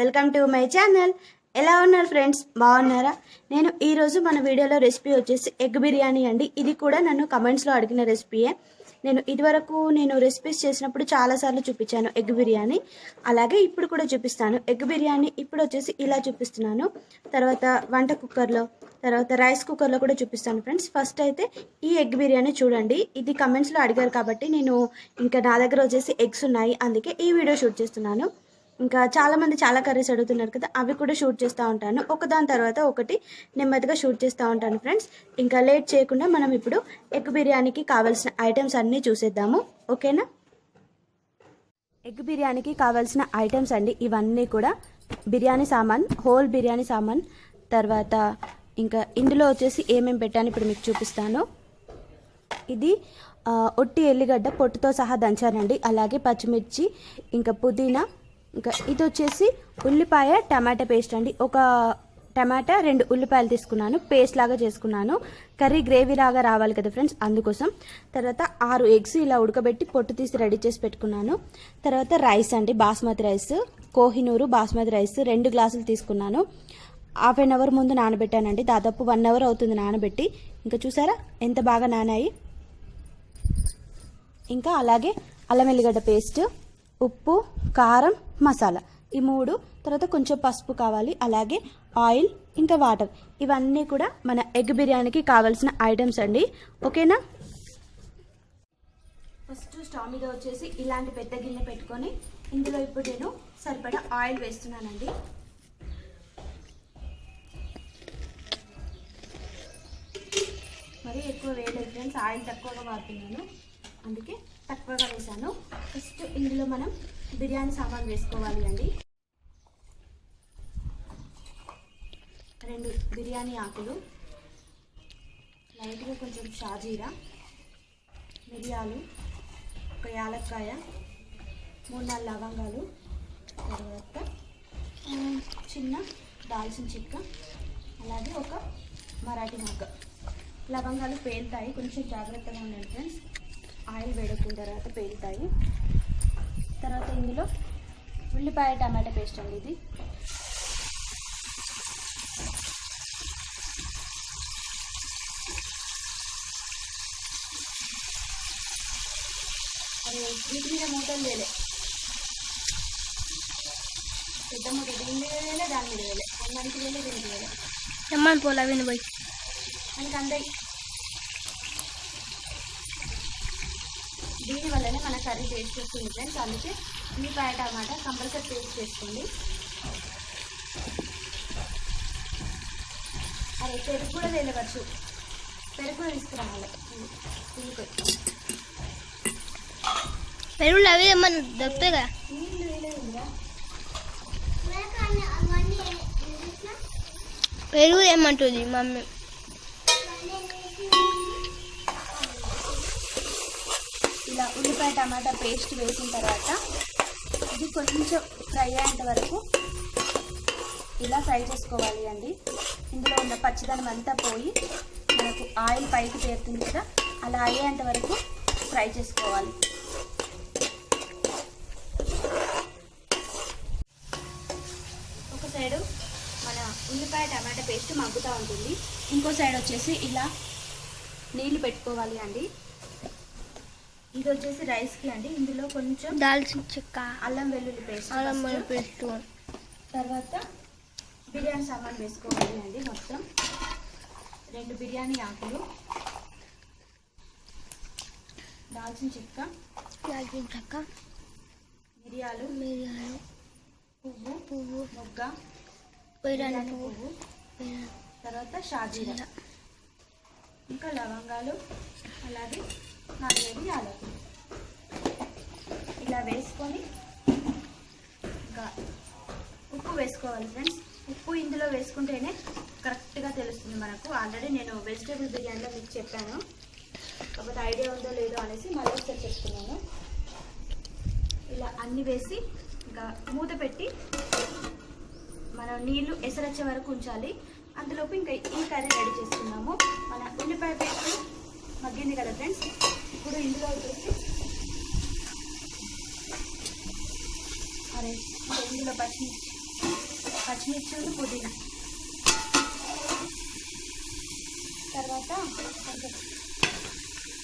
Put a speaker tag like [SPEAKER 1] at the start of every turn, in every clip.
[SPEAKER 1] Welcome to my channel. ఎలా ఉన్నారు friends, బాగున్నారా? నేను ఈరోజు మన వీడియోలో రెసిపీ వచ్చేసి ఎగ్ బిర్యానీ అండి. ఇది కూడా నన్ను కమెంట్స్లో అడిగిన రెసిపీయే. నేను రెసిపీస్ చేసినప్పుడు చాలాసార్లు చూపించాను ఎగ్ బిర్యానీ, అలాగే ఇప్పుడు కూడా చూపిస్తాను ఎగ్ బిర్యానీ. ఇప్పుడు వచ్చేసి ఇలా చూపిస్తున్నాను, తర్వాత వంట కుక్కర్లో, తర్వాత రైస్ కుక్కర్లో కూడా చూపిస్తాను ఫ్రెండ్స్. ఫస్ట్ అయితే ఈ ఎగ్ బిర్యానీ చూడండి. ఇది కమెంట్స్లో అడిగారు కాబట్టి ఇంకా నా దగ్గర వచ్చేసి ఎగ్స్ ఉన్నాయి, అందుకే ఈ వీడియో షూట్ చేస్తున్నాను. ఇంకా చాలామంది చాలా కర్రీస్ అడుగుతున్నారు కదా, అవి కూడా షూట్ చేస్తూ ఉంటాను. ఒకదాని తర్వాత ఒకటి నెమ్మదిగా షూట్ చేస్తూ ఉంటాను ఫ్రెండ్స్. ఇంకా లేట్ చేయకుండా మనం ఇప్పుడు ఎగ్ బిర్యానీకి కావాల్సిన ఐటమ్స్ అన్నీ చూసేద్దాము, ఓకేనా? ఎగ్ బిర్యానీకి కావాల్సిన ఐటమ్స్ అండి ఇవన్నీ కూడా. బిర్యానీ సామాన్, హోల్ బిర్యానీ సామాన్, తర్వాత ఇంకా ఇందులో వచ్చేసి ఏమేమి పెట్టాను ఇప్పుడు మీకు చూపిస్తాను. ఇది ఒట్టి ఎల్లిగడ్డ పొట్టుతో సహా దంచానండి, అలాగే పచ్చిమిర్చి, ఇంకా పుదీనా, ఇంకా ఇది వచ్చేసి ఉల్లిపాయ టమాటా పేస్ట్ అండి. ఒక టమాటా 2 ఉల్లిపాయలు తీసుకున్నాను, పేస్ట్ లాగా చేసుకున్నాను. కర్రీ గ్రేవీ లాగా రావాలి కదా ఫ్రెండ్స్, అందుకోసం. తర్వాత 6 ఎగ్స్ ఇలా ఉడకబెట్టి పొట్టు తీసి రెడీ చేసి పెట్టుకున్నాను. తర్వాత రైస్ అండి, బాస్మతి రైస్, కోహినూరు బాస్మతి రైస్ 2 గ్లాసులు తీసుకున్నాను. హాఫ్ అన్ అవర్ ముందు నానబెట్టానండి, దాదాపు 1 అవర్ అవుతుంది నానబెట్టి. ఇంకా చూసారా ఎంత బాగా నానాయి. ఇంకా అలాగే అల్లం వెల్లిగడ్డ పేస్ట్, ఉప్పు, కారం, మసాలా, ఈ 3. తర్వాత కొంచెం పసుపు కావాలి, అలాగే ఆయిల్, ఇంకా వాటర్. ఇవన్నీ కూడా మన ఎగ్ బిర్యానీకి కావాల్సిన ఐటమ్స్ అండి, ఓకేనా? ఫస్ట్ స్టవ్ మీద వచ్చేసి ఇలాంటి పెద్ద గిన్నె పెట్టుకొని ఇందులో ఇప్పుడు నేను సరిపడా ఆయిల్ వేస్తున్నానండి. మరి ఎక్కువ వేయలేదు ఫ్రెండ్స్, ఆయిల్ తక్కువగా వాడుతున్నాను, అందుకే తక్కువగా వేసాను. ఫస్ట్ ఇందులో మనం బిర్యానీ సామాన్ వేసుకోవాలి అండి. 2 బిర్యానీ ఆకులు, లైట్గా కొంచెం షాజీరా, మిరియాలు, 1 యాలక్కాయ, 3-4 లవంగాలు, తర్వాత చిన్న దాల్చిన చెక్క, అలాగే ఒక మరాఠీ మొగ్గ. లవంగాలు పేలుతాయి, కొంచెం జాగ్రత్తగా ఉండండి ఫ్రెండ్స్, ఆయిల్ వేడెక్కిన తర్వాత పేలుతాయి. తర్వాత ఇందులో ఉల్లిపాయ టమాటా పేస్ట్ అండి. ఇది వీటి మీద మూటలు వేలే, పెద్ద మూట దీని మీద వేలే, దాని మీద వేలే, అన్నానికి వేలే, దీనికి వేలే, ఎమ్మని పోలా వినిపోయి మనకి అందరి. దీనివల్లనే మన కర్రీ టేస్ట్ వస్తుంది ఫ్రెండ్స్, అందుకే ఉల్లిపాయ టమాటా కంపల్సరీ టేస్ట్ చేసుకోండి. అదే పెరుగు కూడా వేయవచ్చు, పెరుగు కూడా తీసుకురావాలి.
[SPEAKER 2] పెరుగులు అవి ఏమన్నా దొరుకుతాయి కదా, పెరుగు ఏమంటుంది మమ్మీ.
[SPEAKER 1] ఇలా ఉల్లిపాయ టమాటా పేస్ట్ వేసిన తర్వాత ఇది కొంచెం ఫ్రై అయ్యేంత వరకు ఇలా ఫ్రై చేసుకోవాలి అండి. ఇందులో ఉన్న పచ్చిదనం అంతా పోయి మనకు ఆయిల్ పైకి చేరుతుంది కదా, అలా అయ్యేంత వరకు ఫ్రై చేసుకోవాలి. ఒక సైడు మన ఉల్లిపాయ టమాటా పేస్ట్ మగ్గుతూ ఉంటుంది, ఇంకో సైడ్ వచ్చేసి ఇలా నీళ్ళు పెట్టుకోవాలి అండి. ఇది వచ్చేసి రైస్కి అండి. ఇందులో కొంచెం
[SPEAKER 2] దాల్చిన చెక్క,
[SPEAKER 1] అల్లం వెల్లుల్లి పేస్ట్, తర్వాత బిర్యానీ సామాన్ వేసుకోవాలి అండి. మొత్తం 2 బిర్యానీ ఆకులు, దాల్చిన చెక్క, మిరియాలు, పువ్వు, మొగ్గ, బిర్యానీ పువ్వు, తర్వాత షాజీరా, ఇంకా లవంగాలు, అలాగే 4 యాలకులు ఇలా వేసుకొని ఇంకా ఉప్పు వేసుకోవాలి ఫ్రెండ్స్. ఉప్పు ఇందులో వేసుకుంటేనే కరెక్ట్గా తెలుస్తుంది మనకు. ఆల్రెడీ నేను వెజిటేబుల్ బిర్యానీలో మీకు చెప్పాను, కాకపోతే ఐడియా ఉందో లేదో అనేసి మళ్ళీ ఒకసారి చెప్తున్నాను. ఇలా అన్నీ వేసి ఇంకా మూత పెట్టి మనం నీళ్ళు ఎసరొచ్చే వరకు ఉంచాలి. అందులోపు ఇంకా ఈ కర్రీ రెడీ చేసుకున్నాము. మన ఉల్లిపాయ పేస్ట్ మగ్గింది కదా ఫ్రెండ్స్, ఇప్పుడు ఇందులో వచ్చేసి ఇందులో పచ్చిమిర్చి, పచ్చిమిర్చి పుదీనా. తర్వాత కొంచెం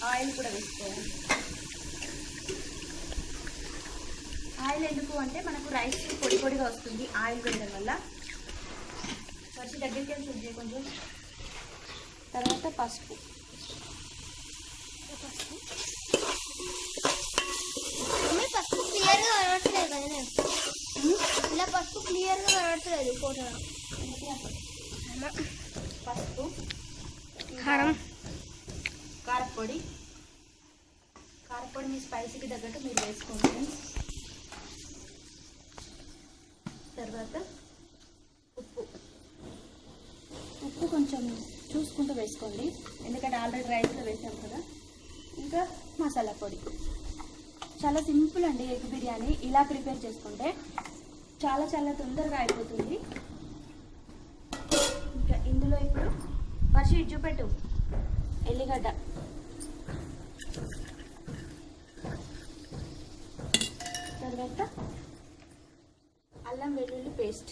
[SPEAKER 1] ఆయిల్ కూడా వేసుకోవాలి. ఆయిల్ ఎందుకు అంటే మనకు రైస్ పొడి పొడిగా వస్తుంది ఆయిల్ వేయడం వల్ల. ఫస్ట్ దగ్గరికి వెళ్ళి చూద్దాం కొంచెం. తర్వాత పసుపు.
[SPEAKER 2] పసుపు క్లియర్గా కనబడట్లేదు కదా నేను. ఇలా పసుపు క్లియర్గా కనబడట్లేదు ఫోటో.
[SPEAKER 1] పసుపు,
[SPEAKER 2] కారం,
[SPEAKER 1] కారపొడి. కారపొడి మీ స్పైసీకి తగ్గట్టు మీరు వేసుకోండి. తర్వాత ఉప్పు. ఉప్పు కొంచెం చూసుకుంటూ వేసుకోండి, ఎందుకంటే ఆల్రెడీ రైస్లో వేసాం కదా. ఇంకా మసాలా పొడి. చాలా సింపుల్ అండి ఎగ్ బిర్యానీ. ఇలా ప్రిపేర్ చేసుకుంటే చాలా చాలా తొందరగా అయిపోతుంది. ఇంకా ఇందులో ఇప్పుడు ఫస్ట్ ఇది చూపెట్టు, ఎల్లిగడ్డ. తర్వాత అల్లం వెల్లుల్లి పేస్ట్.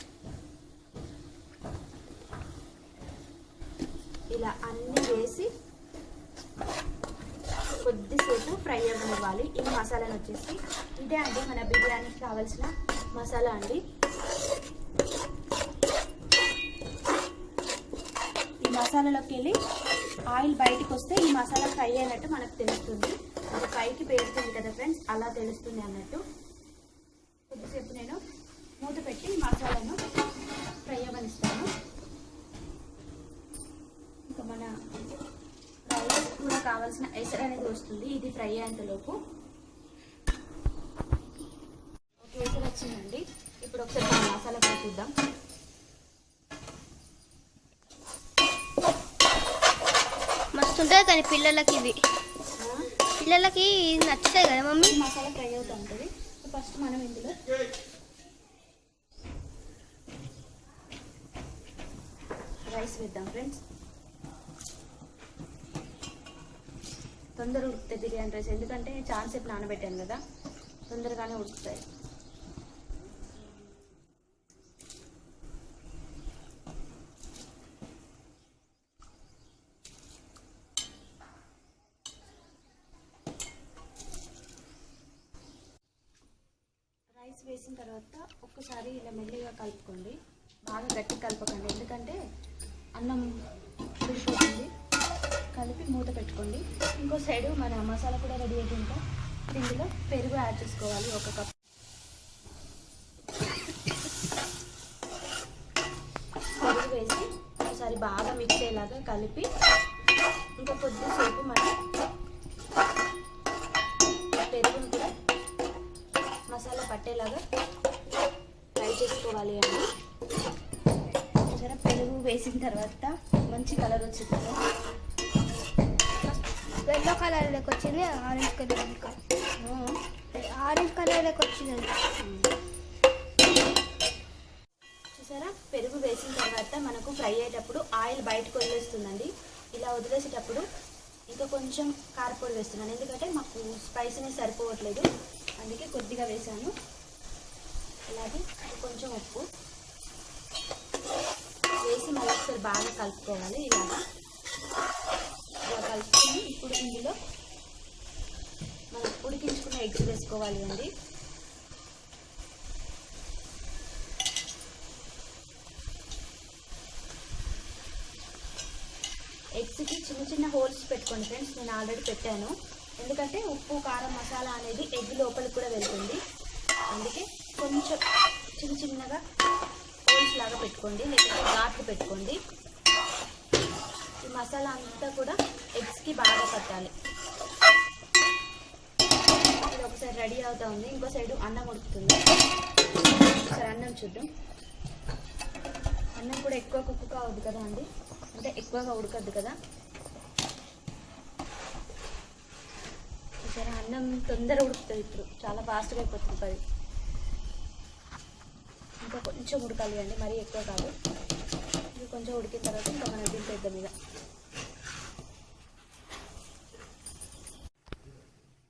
[SPEAKER 1] ఇలా అన్నీ వేసి కొద్దిసేపు ఫ్రై అవ్వనివ్వాలి. ఈ మసాలాను వచ్చేసి ఇదే అండి మన బిర్యానీకి కావాల్సిన మసాలా అండి. ఈ మసాలాలోకి వెళ్ళి ఆయిల్ బయటకు వస్తే ఈ మసాలా ఫ్రై అయినట్టు మనకు తెలుస్తుంది. అది పైకి పేరుతుంది కదా ఫ్రెండ్స్, అలా తెలుస్తుంది అన్నట్టు. కొద్దిసేపు నేను మూత పెట్టి మసాలాను ఫ్రై అవ్వనిస్తాను. ఇంకా మన రైస్ కూడా కావాల్సిన ఎసరు అనేది వస్తుంది ఇది ఫ్రై అయ్యేంతలోపు. ఓకే, ఎసరు వచ్చిందండి. ఇప్పుడు ఒకసారి మన మసాలా కూడా చూద్దాం.
[SPEAKER 2] మస్తు ఉంటుంది కానీ పిల్లలకి ఇది నచ్చుతాయి కదా మమ్మీ.
[SPEAKER 1] మసాలా ఫ్రై అవుతూ ఉంటుంది. ఫస్ట్ మనం ఇందులో రైస్ వేద్దాం ఫ్రెండ్స్. తొందరగా ఉడుకుతాయి బిర్యానీ రైస్, ఎందుకంటే చాలా సేపు నానబెట్టాను కదా, తొందరగానే ఉడుకుతాయి. రైస్ వేసిన తర్వాత ఒక్కసారి ఇలా మెల్లిగా కలుపుకోండి, బాగా గట్టి కలపకండి, ఎందుకంటే అన్నం ఉడిపోతుంది. కలిపి మూత పెట్టుకోండి. ఇంకో సైడు మన మసాలా కూడా రెడీ అయిపోయింటే ఇందులో పెరుగు యాడ్ చేసుకోవాలి. 1 కప్ పెరుగు వేసి ఒకసారి బాగా మిక్స్ అయ్యేలాగా కలిపి ఇంకా కొద్దిసేపు మనం పెరుగును కూడా మసాలా పట్టేలాగా ఫ్రై చేసుకోవాలి అండి. సరే, పెరుగు వేసిన తర్వాత మంచి కలర్ వచ్చింది.
[SPEAKER 2] ఎల్లో కలర్ లెక్క వచ్చింది, ఆరెంజ్ కలర్ లెక్క వచ్చింది.
[SPEAKER 1] చూసారా, పెరుగు వేసిన తర్వాత మనకు ఫ్రై అయ్యేటప్పుడు ఆయిల్ బయటకు వదిలేస్తుందండి. ఇలా వదిలేసేటప్పుడు ఇంకా కొంచెం కారపొడి వేస్తున్నాను, ఎందుకంటే మాకు స్పైసీనెస్ సరిపోవట్లేదు, అందుకే కొద్దిగా వేసాను. అలాగే కొంచెం ఉప్పు వేసి మళ్ళీ ఒకసారి బాగా కలుపుకోవాలి. ఇలా కలుపుకొని ఇప్పుడు ఇందులో మనం ఉడికించుకున్న ఎగ్స్ వేసుకోవాలి అండి. ఎగ్స్కి చిన్న చిన్న హోల్స్ పెట్టుకోండి ఫ్రెండ్స్, నేను ఆల్రెడీ పెట్టాను, ఎందుకంటే ఉప్పు కారం మసాలా అనేది ఎగ్ లోపలికి కూడా వెళ్తుంది, అందుకే కొంచెం చిన్న చిన్నగా హోల్స్ లాగా పెట్టుకోండి, లేకపోతే ఘాట్లు పెట్టుకోండి. ఈ మసాలా అంతా కూడా ఎగ్స్కి బాగా పట్టాలి. ఇది ఒకసారి రెడీ అవుతా ఉంది, ఇంకో సైడు అన్నం ఉడుకుతుంది. ఒకసారి అన్నం చూద్దాం. అన్నం కూడా ఎక్కువ కుక్ కావద్దు కదా అండి, అంటే ఎక్కువగా ఉడకద్దు కదా. సరే, అన్నం తొందర ఉడుకుతుంది, ఇప్పుడు చాలా ఫాస్ట్గా అయిపోతుంది అది. ఇంకా కొంచెం ఉడకాలి అండి, మరీ ఎక్కువ కాదు. ఇది కొంచెం ఉడికిన తర్వాత ఇంకా మనం దింపేద్దాం మీద.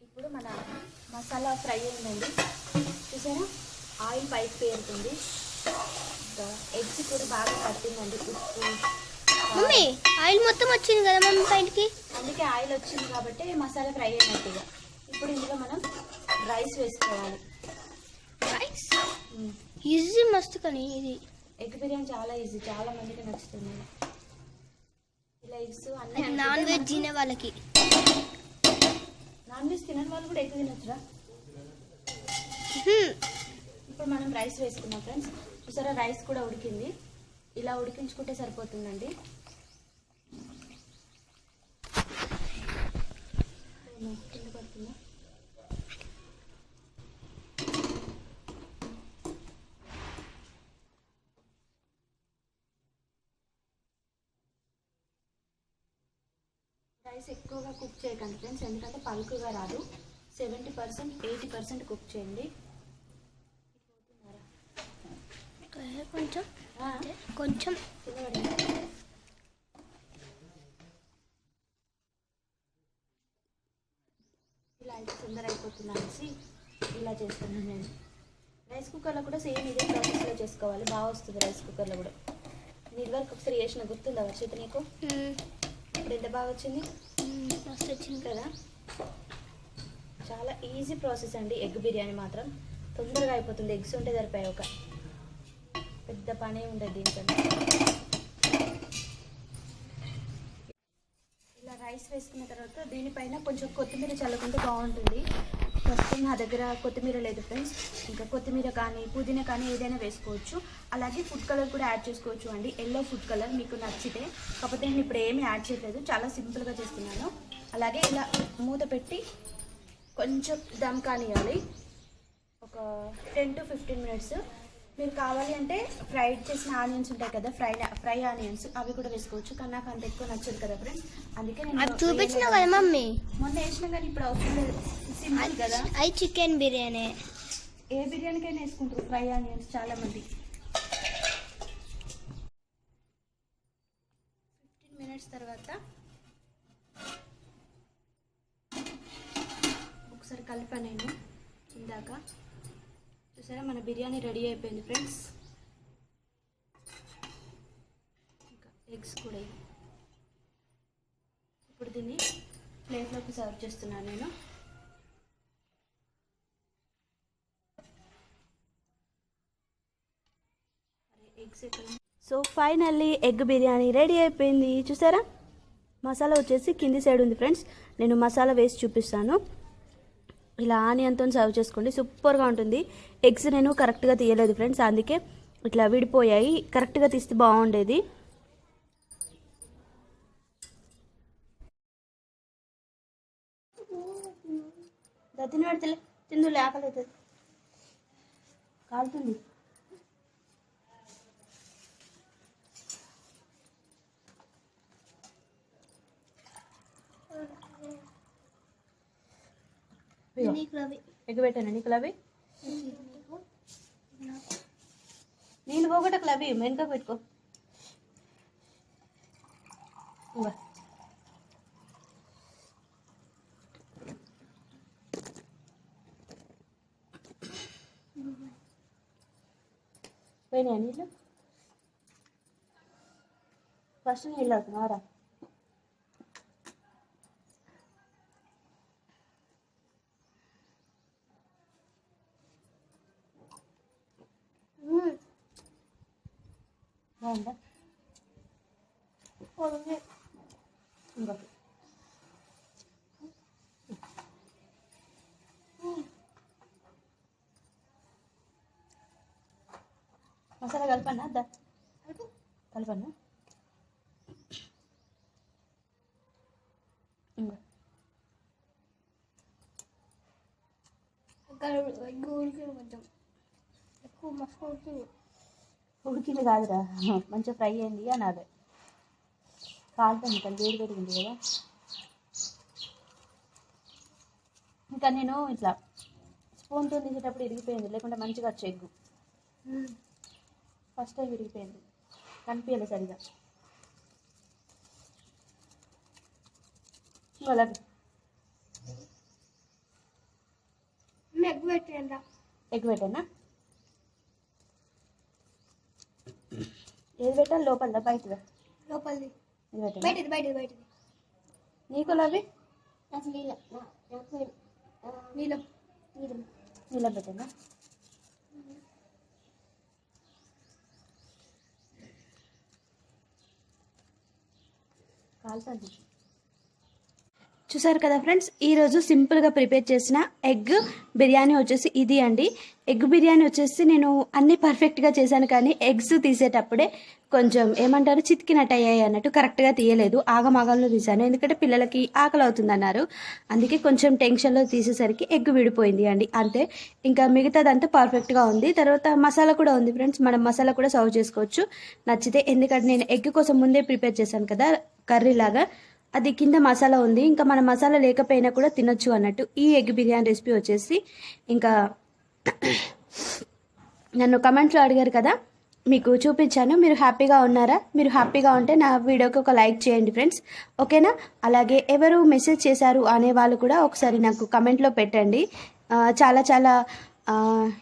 [SPEAKER 1] ఇప్పుడు మన మసాలా ఫ్రై అయిందండి, చూసారా ఆయిల్ పైకి పేరుతుంది. ఎగ్స్ కూడా బాగా పట్టిందండి ఉప్పు.
[SPEAKER 2] మమ్మీ ఆయిల్ మొత్తం వచ్చింది కదా మమ్మీ పైకి.
[SPEAKER 1] అందుకే ఆయిల్ వచ్చింది కాబట్టి మసాలా ఫ్రై అయినట్టుగా. ఇప్పుడు ఇందులో మనం రైస్ వేసుకోవాలి.
[SPEAKER 2] రైస్ ఈజీ మస్తు కానీ ఇది
[SPEAKER 1] ఎగ్ బిర్యానీ చాలా ఈజీ, చాలా మందికి నచ్చుతుంది. ఇలా ఎగ్స్ అన్ని
[SPEAKER 2] నాన్ వెజ్ తినే వాళ్ళకి.
[SPEAKER 1] నాన్ వెజ్ తినని వాళ్ళు కూడా ఎగ్ తినొచ్చురా. ఇప్పుడు మనం రైస్ వేసుకున్నాం ఫ్రెండ్స్. చూసారా రైస్ కూడా ఉడికింది. ఇలా ఉడికించుకుంటే సరిపోతుందండి. కింద పడుతుందా? రైస్ ఎక్కువగా కుక్ చేయకండి ఫ్రెండ్స్, ఎందుకంటే పలుకుగా రాదు. 70% 80% కుక్ చేయండి.
[SPEAKER 2] కొంచెం కొంచెం
[SPEAKER 1] ఇలా అయితే తొందర అయిపోతుంది అనేసి ఇలా చేస్తున్నాను నేను. రైస్ కుక్కర్లో కూడా సేమ్ ఇదే ప్రాసెస్లో చేసుకోవాలి, బాగా వస్తుంది రైస్ కుక్కర్లో కూడా. నేను ఇదివరకు ఒకసారి చేసిన గుర్తుందా వర్షిత నీకు? ఇప్పుడు ఎంత బాగా వచ్చింది,
[SPEAKER 2] మస్తు వచ్చింది
[SPEAKER 1] కదా. చాలా ఈజీ ప్రాసెస్ అండి ఎగ్ బిర్యానీ మాత్రం. తొందరగా అయిపోతుంది, ఎగ్స్ ఉంటే సరిపోయాయి, ఒక పెద్ద పనే ఉండదు దీనికంటే. ఇలా రైస్ వేసుకున్న తర్వాత దీనిపైన కొంచెం కొత్తిమీర చల్లుకుంటే బాగుంటుంది. ప్రస్తుతం నా దగ్గర కొత్తిమీర లేదు ఫ్రెండ్స్. ఇంకా కొత్తిమీర కానీ పుదీనా కానీ ఏదైనా వేసుకోవచ్చు. అలాగే ఫుడ్ కలర్ కూడా యాడ్ చేసుకోవచ్చు అండి, ఎల్లో ఫుడ్ కలర్ మీకు నచ్చితే. కాకపోతే నేను ఇప్పుడు ఏమీ యాడ్ చేయలేదు, చాలా సింపుల్గా చేస్తున్నాను. అలాగే ఇలా మూత పెట్టి కొంచెం దమ్ కానివ్వాలి, ఒక 10 to 15 minutes. మీరు కావాలి అంటే ఫ్రైడ్ చేసిన ఆనియన్స్ ఉంటాయి కదా, ఫ్రై ఆనియన్స్, అవి కూడా వేసుకోవచ్చు. కానీ నాకు అంత ఎక్కువ నచ్చదు కదా ఫ్రెండ్స్, అందుకే నేను
[SPEAKER 2] చూపించిన కదా మమ్మీ.
[SPEAKER 1] మొన్న వేసినా కానీ ఇప్పుడు అవసరం లేదు, సింపుల్ కదా.
[SPEAKER 2] అది చికెన్ బిర్యానీ,
[SPEAKER 1] ఏ బిర్యానీకైనా వేసుకుంటారు ఫ్రై ఆనియన్స్ చాలా మంది. 15 minutes తర్వాత ఒకసారి కలిపా నేను ఇందాక. చూసారా మన బిర్యానీ రెడీ అయిపోయింది ఫ్రెండ్స్. ఇంకా ఎగ్స్ కూడా ఇప్పుడు దీన్ని ప్లేట్లోకి సర్వ్ చేస్తున్నాను నేను. So finally egg biryani ready అయిపోయింది. చూసారా మసాలా వచ్చేసి కింది సైడ్ ఉంది ఫ్రెండ్స్, నేను మసాలా వేసి చూపిస్తాను. ఇలా ఆనియన్తో సర్వ్ చేసుకోండి, సూపర్గా ఉంటుంది. ఎగ్స్ నేను కరెక్ట్గా తీయలేదు ఫ్రెండ్స్, అందుకే ఇట్లా విడిపోయాయి. కరెక్ట్గా తీస్తే బాగుండేది. తిని పెడితే తిందు లేకలు అవుతుంది, కాలుతుంది. ఎగ్ పెట్టాను నీకు లవి, నీళ్ళు పోగొట్టకు లవి, వెనుక పెట్టుకో. పోయినాయా నీళ్ళు? ఫస్ట్ నీళ్ళు అవుతున్నారా? బాగుందా? ఇంకా మసాలా కలపన్నా అద్దా, కలపన్నా. ఇంకా ఉడికింది కాదురా, మంచిగా ఫ్రై అయింది అనాలి. కాలుతుంది కానీ వేడి పెరిగింది కదా. ఇంకా నేను ఇట్లా స్పూన్తో తీసేటప్పుడు ఇరిగిపోయింది, లేకుంటే మంచిగా వచ్చే ఎగ్గు. ఫస్ట్ టైం విరిగిపోయింది, కనిపించలేదు సరిగా. అలాగే ఎగ్ పెట్టానా? ఏది పెట్టాలి లోపల బయటదా
[SPEAKER 2] లోపలిది
[SPEAKER 1] ఇది పెట్టాలా?
[SPEAKER 2] బయటది బయటది బయటది
[SPEAKER 1] నీకు లవి
[SPEAKER 2] నాకు నీళ్ళ నీళ్ళ నీళ్ళ
[SPEAKER 1] ఇలా పెట్టాలా కాలుతుంది చూసారు కదా ఫ్రెండ్స్, ఈరోజు సింపుల్గా ప్రిపేర్ చేసిన ఎగ్ బిర్యానీ వచ్చేసి ఇది అండి. ఎగ్ బిర్యానీ వచ్చేసి నేను అన్నీ పర్ఫెక్ట్గా చేశాను, కానీ ఎగ్స్ తీసేటప్పుడే కొంచెం ఏమంటారు చితికినట్టు అయ్యాయి అన్నట్టు కరెక్ట్గా తీయలేదు. ఆగమాగంలో తీశాను, ఎందుకంటే పిల్లలకి ఆకలి అవుతుందన్నారు. అందుకే కొంచెం టెన్షన్లో తీసేసరికి ఎగ్ విడిపోయింది అండి, అంతే. ఇంకా మిగతాదంతా పర్ఫెక్ట్గా ఉంది. తర్వాత మసాలా కూడా ఉంది ఫ్రెండ్స్, మనం మసాలా కూడా సర్వ్ చేసుకోవచ్చు నచ్చితే. ఎందుకంటే నేను ఎగ్ కోసం ముందే ప్రిపేర్ చేశాను కదా కర్రీ లాగా, అది కింద మసాలా ఉంది. ఇంకా మన మసాలా లేకపోయినా కూడా తినొచ్చు అన్నట్టు. ఈ ఎగ్ బిర్యానీ రెసిపీ వచ్చేసి ఇంకా నన్ను కమెంట్లో అడిగారు కదా, మీకు చూపించాను. మీరు హ్యాపీగా ఉన్నారా? మీరు హ్యాపీగా ఉంటే నా వీడియోకి ఒక లైక్ చేయండి ఫ్రెండ్స్, ఓకేనా? అలాగే ఎవరు మెసేజ్ చేశారు అనే వాళ్ళు కూడా ఒకసారి నాకు కమెంట్లో పెట్టండి. చాలా చాలా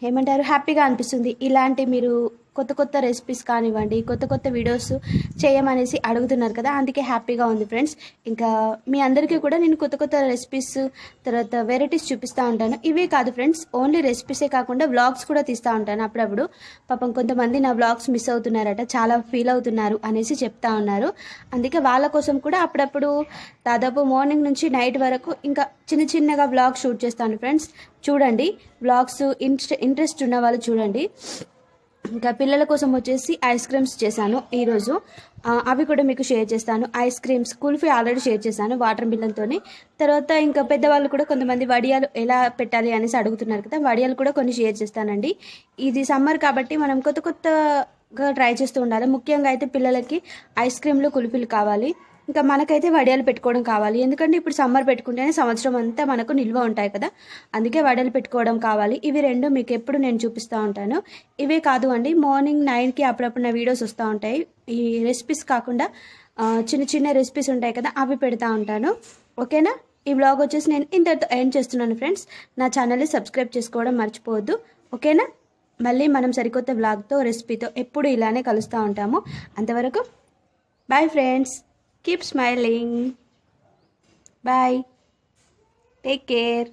[SPEAKER 1] ఏమంటారు హ్యాపీగా అనిపిస్తుంది. ఇలాంటి మీరు కొత్త కొత్త రెసిపీస్ కానివ్వండి, కొత్త కొత్త వీడియోస్ చేయమనేసి అడుగుతున్నారు కదా, అందుకే హ్యాపీగా ఉంది ఫ్రెండ్స్. ఇంకా మీ అందరికీ కూడా నేను కొత్త కొత్త రెసిపీస్ తర్వాత వెరైటీస్ చూపిస్తూ ఉంటాను. ఇవే కాదు ఫ్రెండ్స్, ఓన్లీ రెసిపీసే కాకుండా వ్లాగ్స్ కూడా తీస్తూ ఉంటాను అప్పుడప్పుడు. పాపం కొంతమంది నా వ్లాగ్స్ మిస్ అవుతున్నారట, చాలా ఫీల్ అవుతున్నారు అనేసి చెప్తా ఉన్నారు. అందుకే వాళ్ళ కోసం కూడా అప్పుడప్పుడు దాదాపు మార్నింగ్ నుంచి నైట్ వరకు ఇంకా చిన్న చిన్నగా వ్లాగ్ షూట్ చేస్తాను ఫ్రెండ్స్. చూడండి వ్లాగ్స్, ఇంట్రెస్ట్ ఉన్న వాళ్ళు చూడండి. ఇంకా పిల్లల కోసం వచ్చేసి ఐస్ క్రీమ్స్ చేశాను ఈరోజు, అవి కూడా మీకు షేర్ చేస్తాను. Ice creams, kulfi already share చేశాను వాటర్ మిలన్తో. తర్వాత ఇంకా పెద్దవాళ్ళు కూడా కొంతమంది వడియాలు ఎలా పెట్టాలి అనేసి అడుగుతున్నారు కదా, వడియాలు కూడా కొన్ని షేర్ చేస్తానండి. ఇది సమ్మర్ కాబట్టి మనం కొత్త కొత్తగా ట్రై చేస్తూ ఉండాలి. ముఖ్యంగా అయితే పిల్లలకి ఐస్ క్రీమ్లు, కుల్ఫీలు కావాలి. ఇంకా మనకైతే వడియాలు పెట్టుకోవడం కావాలి, ఎందుకంటే ఇప్పుడు సమ్మర్ పెట్టుకుంటేనే సంవత్సరం అంతా మనకు నిల్వ ఉంటాయి కదా, అందుకే వడియాలు పెట్టుకోవడం కావాలి. ఇవి రెండు మీకు ఎప్పుడు నేను చూపిస్తూ ఉంటాను. ఇవే కాదు అండి, మార్నింగ్ 9కి అప్పుడప్పుడు నా వీడియోస్ వస్తూ ఉంటాయి. ఈ రెసిపీస్ కాకుండా చిన్న చిన్న రెసిపీస్ ఉంటాయి కదా, అవి పెడతా ఉంటాను, ఓకేనా? ఈ వ్లాగ్ వచ్చేసి నేను ఇంతటితో ఎండ్ చేస్తున్నాను ఫ్రెండ్స్. నా ఛానల్ని సబ్స్క్రైబ్ చేసుకోవడం మర్చిపోవద్దు, ఓకేనా? మళ్ళీ మనం సరికొత్త వ్లాగ్తో, రెసిపీతో ఎప్పుడు ఇలానే కలుస్తూ ఉంటాము. అంతవరకు bye friends. Keep smiling. Bye. Take care.